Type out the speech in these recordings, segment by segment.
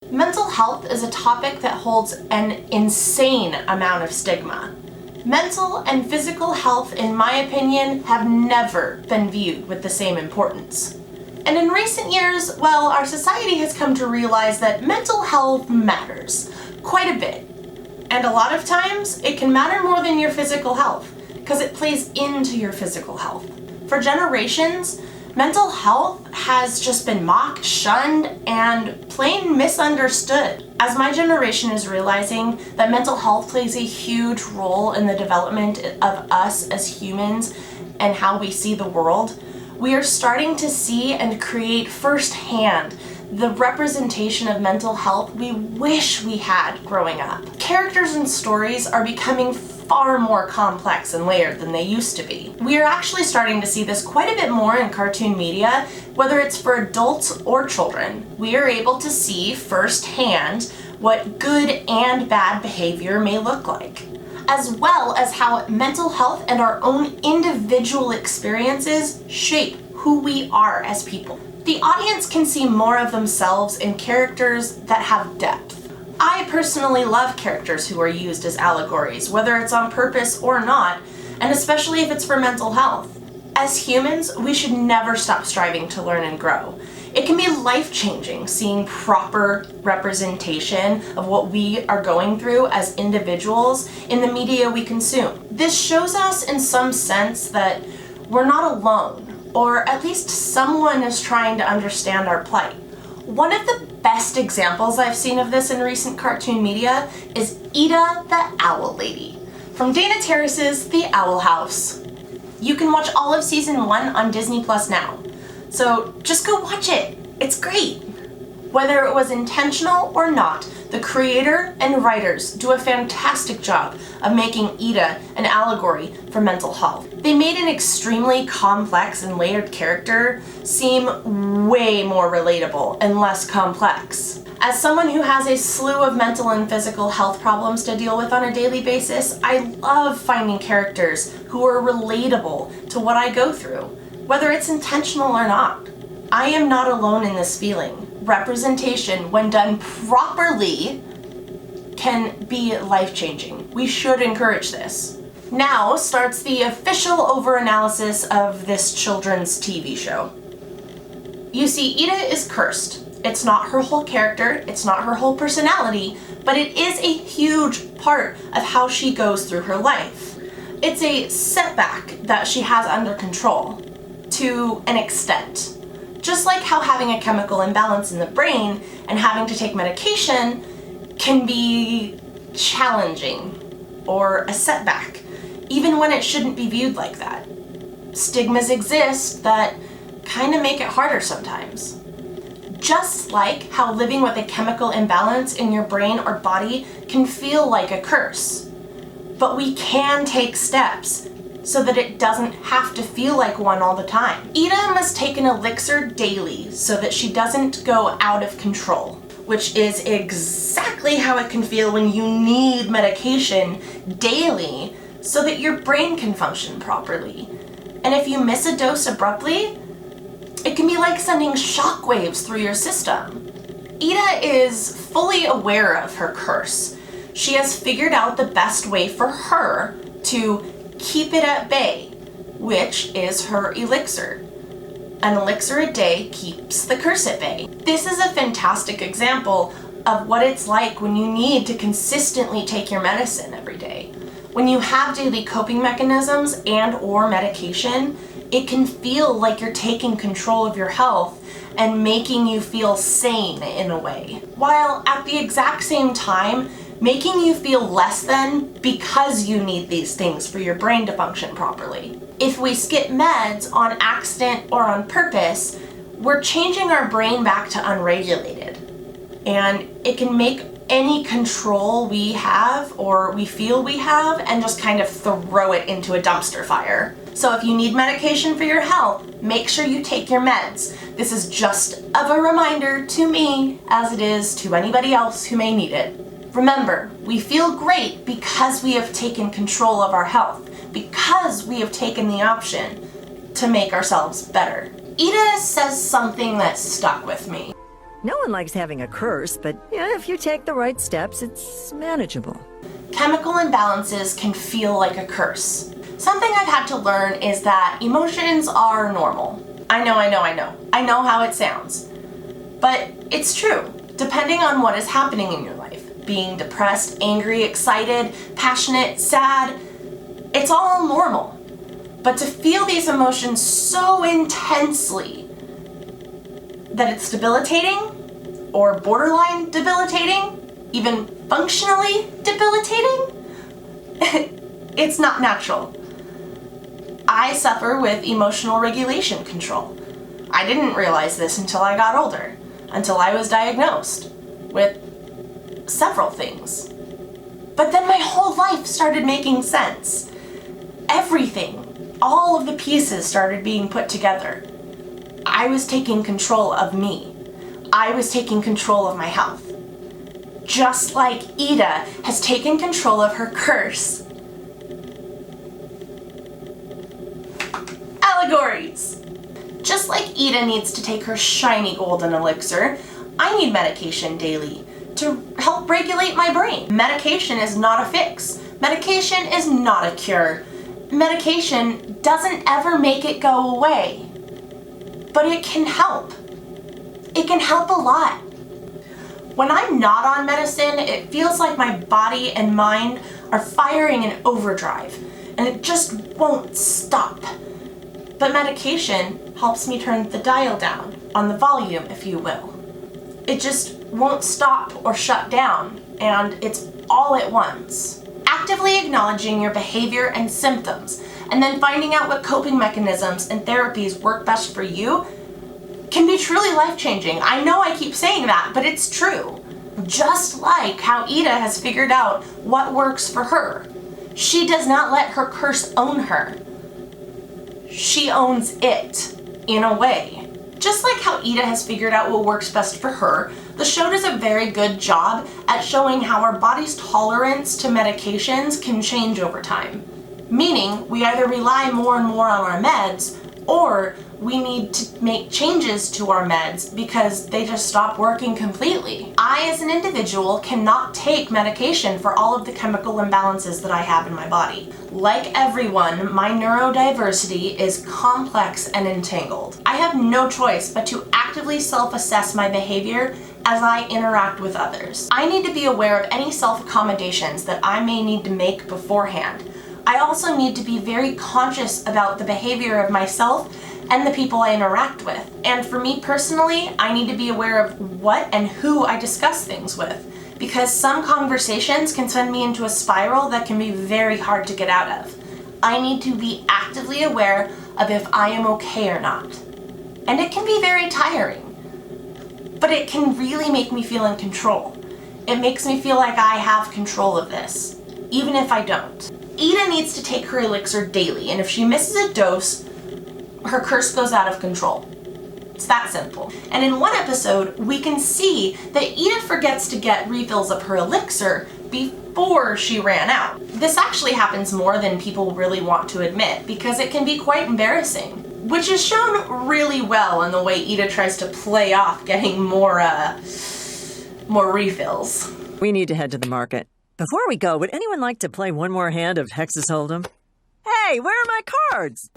Mental health is a topic that holds an insane amount of stigma. Mental and physical health, in my opinion, have never been viewed with the same importance. And in recent years, well, our society has come to realize that mental health matters quite a bit. And a lot of times, it can matter more than your physical health, because it plays into your physical health. For generations, mental health has just been mocked, shunned, and plain misunderstood. As my generation is realizing that mental health plays a huge role in the development of us as humans and how we see the world, we are starting to see and create firsthand the representation of mental health we wish we had growing up. Characters and stories are becoming far more complex and layered than they used to be. We are actually starting to see this quite a bit more in cartoon media, whether it's for adults or children. We are able to see firsthand what good and bad behavior may look like, as well as how mental health and our own individual experiences shape who we are as people. The audience can see more of themselves in characters that have depth. I personally love characters who are used as allegories, whether it's on purpose or not, and especially if it's for mental health. As humans, we should never stop striving to learn and grow. It can be life-changing seeing proper representation of what we are going through as individuals in the media we consume. This shows us in some sense that we're not alone, or at least someone is trying to understand our plight. One of the best examples I've seen of this in recent cartoon media is Ida the Owl Lady from Dana Terrace's The Owl House. You can watch all of season 1 on Disney Plus now, so just go watch it. It's great. Whether it was intentional or not, the creator and writers do a fantastic job of making Ida an allegory for mental health. They made an extremely complex and layered character seem way more relatable and less complex. As someone who has a slew of mental and physical health problems to deal with on a daily basis, I love finding characters who are relatable to what I go through, whether it's intentional or not. I am not alone in this feeling. Representation, when done properly, can be life-changing. We should encourage this. Now starts the official over-analysis of this children's TV show. You see, Ida is cursed. It's not her whole character, it's not her whole personality, but it is a huge part of how she goes through her life. It's a setback that she has under control, to an extent. Just like how having a chemical imbalance in the brain and having to take medication can be challenging or a setback, even when it shouldn't be viewed like that. Stigmas exist that kind of make it harder sometimes. Just like how living with a chemical imbalance in your brain or body can feel like a curse. But we can take steps so that it doesn't have to feel like one all the time. Ida must take an elixir daily so that she doesn't go out of control, which is exactly how it can feel when you need medication daily so that your brain can function properly. And if you miss a dose abruptly, it can be like sending shockwaves through your system. Ida is fully aware of her curse. She has figured out the best way for her to keep it at bay, which is her elixir. An elixir a day keeps the curse at bay. This is a fantastic example of what it's like when you need to consistently take your medicine every day. When you have daily coping mechanisms and or medication, it can feel like you're taking control of your health and making you feel sane in a way, while at the exact same time making you feel less than because you need these things for your brain to function properly. If we skip meds on accident or on purpose, we're changing our brain back to unregulated. And it can make any control we have or we feel we have and just kind of throw it into a dumpster fire. So if you need medication for your health, make sure you take your meds. This is just of a reminder to me as it is to anybody else who may need it. Remember, we feel great because we have taken control of our health, because we have taken the option to make ourselves better. Ida says something that stuck with me. No one likes having a curse, but yeah, if you take the right steps, it's manageable. Chemical imbalances can feel like a curse. Something I've had to learn is that emotions are normal. I know. I know how it sounds. But it's true, depending on what is happening in your life. Being depressed, angry, excited, passionate, sad, it's all normal. But to feel these emotions so intensely that it's debilitating, or borderline debilitating, even functionally debilitating, it's not natural. I suffer with emotional regulation control. I didn't realize this until I got older, until I was diagnosed with several things. But then my whole life started making sense. Everything, all of the pieces started being put together. I was taking control of me. I was taking control of my health. Just like Ida has taken control of her curse. Allegories. Just like Ida needs to take her shiny golden elixir, I need medication daily to help regulate my brain. Medication is not a fix. Medication is not a cure. Medication doesn't ever make it go away. But it can help. It can help a lot. When I'm not on medicine, it feels like my body and mind are firing in overdrive, and it just won't stop. But medication helps me turn the dial down, on the volume, if you will. It just won't stop or shut down, and it's all at once. Actively acknowledging your behavior and symptoms, and then finding out what coping mechanisms and therapies work best for you can be truly life-changing. I know I keep saying that, but it's true. Just like how Ida has figured out what works for her. She does not let her curse own her. She owns it, in a way. Just like how Ida has figured out what works best for her, the show does a very good job at showing how our body's tolerance to medications can change over time. Meaning, we either rely more and more on our meds, or we need to make changes to our meds because they just stop working completely. I, as an individual, cannot take medication for all of the chemical imbalances that I have in my body. Like everyone, my neurodiversity is complex and entangled. I have no choice but to actively self-assess my behavior as I interact with others. I need to be aware of any self-accommodations that I may need to make beforehand. I also need to be very conscious about the behavior of myself and the people I interact with. And for me personally, I need to be aware of what and who I discuss things with, because some conversations can send me into a spiral that can be very hard to get out of. I need to be actively aware of if I am okay or not. And it can be very tiring, but it can really make me feel in control. It makes me feel like I have control of this, even if I don't. Ida needs to take her elixir daily, and if she misses a dose, her curse goes out of control. It's that simple. And in one episode, we can see that Ida forgets to get refills of her elixir before she ran out. This actually happens more than people really want to admit, because it can be quite embarrassing, which is shown really well in the way Ida tries to play off getting more refills. We need to head to the market. Before we go, would anyone like to play one more hand of Hex's Hold'em? Hey, where are my cards?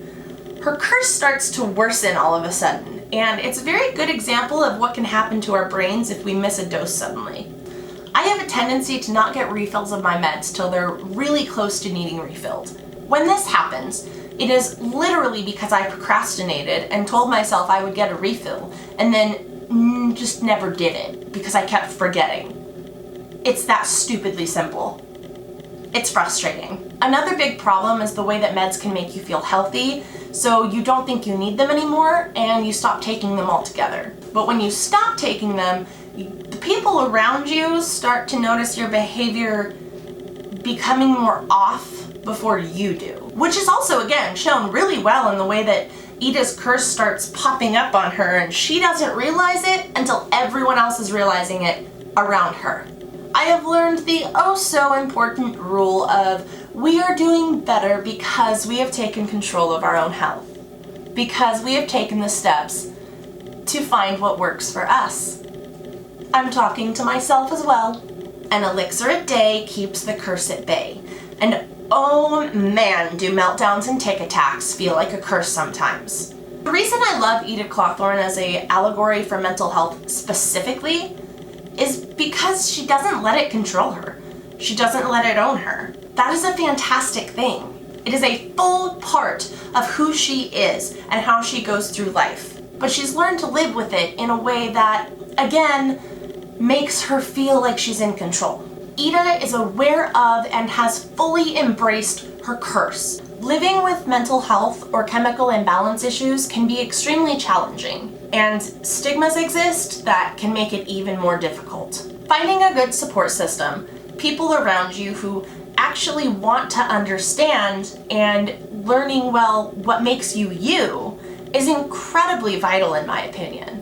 Her curse starts to worsen all of a sudden, and it's a very good example of what can happen to our brains if we miss a dose suddenly. I have a tendency to not get refills of my meds till they're really close to needing refilled. When this happens, it is literally because I procrastinated and told myself I would get a refill, and then just never did it because I kept forgetting. It's that stupidly simple. It's frustrating. Another big problem is the way that meds can make you feel healthy, so you don't think you need them anymore and you stop taking them altogether. But when you stop taking them, the people around you start to notice your behavior becoming more off before you do. Which is also, again, shown really well in the way that Ida's curse starts popping up on her and she doesn't realize it until everyone else is realizing it around her. I have learned the so important rule of we are doing better because we have taken control of our own health. Because we have taken the steps to find what works for us. I'm talking to myself as well. An elixir a day keeps the curse at bay. And oh man, do meltdowns and tic attacks feel like a curse sometimes. The reason I love Edith Clawthorne as an allegory for mental health specifically is because she doesn't let it control her. She doesn't let it own her. That is a fantastic thing. It is a full part of who she is and how she goes through life. But she's learned to live with it in a way that, again, makes her feel like she's in control. Ida is aware of and has fully embraced her curse. Living with mental health or chemical imbalance issues can be extremely challenging, and stigmas exist that can make it even more difficult. Finding a good support system, people around you who actually want to understand, and learning well what makes you you is incredibly vital in my opinion.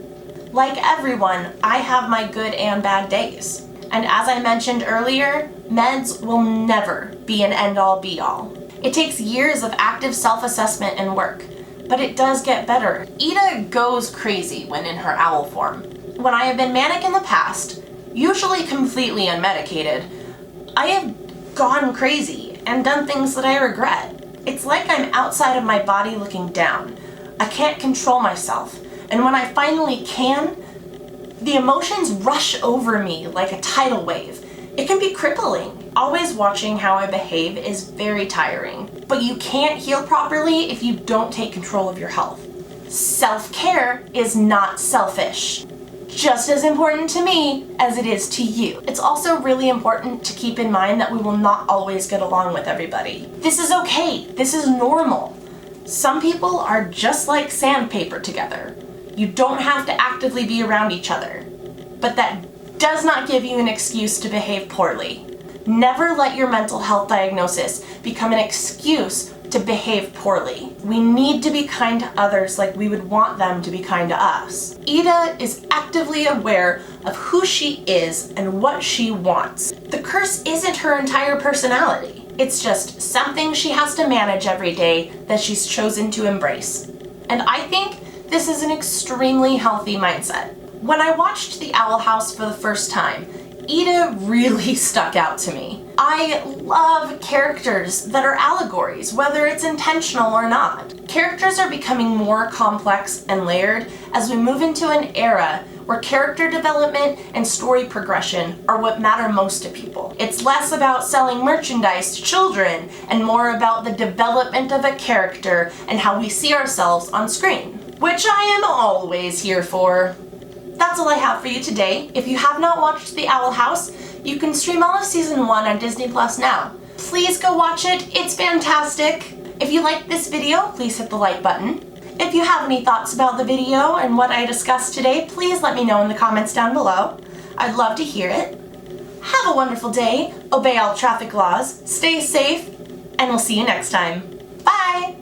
Like everyone, I have my good and bad days. And as I mentioned earlier, meds will never be an end-all be-all. It takes years of active self-assessment and work, but it does get better. Ida goes crazy when in her owl form. When I have been manic in the past, usually completely unmedicated, I have gone crazy and done things that I regret. It's like I'm outside of my body looking down. I can't control myself. And when I finally can, the emotions rush over me like a tidal wave. It can be crippling. Always watching how I behave is very tiring. But you can't heal properly if you don't take control of your health. Self-care is not selfish. Just as important to me as it is to you. It's also really important to keep in mind that we will not always get along with everybody. This is okay. This is normal. Some people are just like sandpaper together. You don't have to actively be around each other. But that does not give you an excuse to behave poorly. Never let your mental health diagnosis become an excuse to behave poorly. We need to be kind to others like we would want them to be kind to us. Ida is actively aware of who she is and what she wants. The curse isn't her entire personality. It's just something she has to manage every day that she's chosen to embrace. And I think this is an extremely healthy mindset. When I watched The Owl House for the first time, Ida really stuck out to me. I love characters that are allegories, whether it's intentional or not. Characters are becoming more complex and layered as we move into an era where character development and story progression are what matter most to people. It's less about selling merchandise to children and more about the development of a character and how we see ourselves on screen, which I am always here for. That's all I have for you today. If you have not watched The Owl House, you can stream all of season 1 on Disney Plus now. Please go watch it, it's fantastic. If you liked this video, please hit the like button. If you have any thoughts about the video and what I discussed today, please let me know in the comments down below. I'd love to hear it. Have a wonderful day, obey all traffic laws, stay safe, and we'll see you next time. Bye!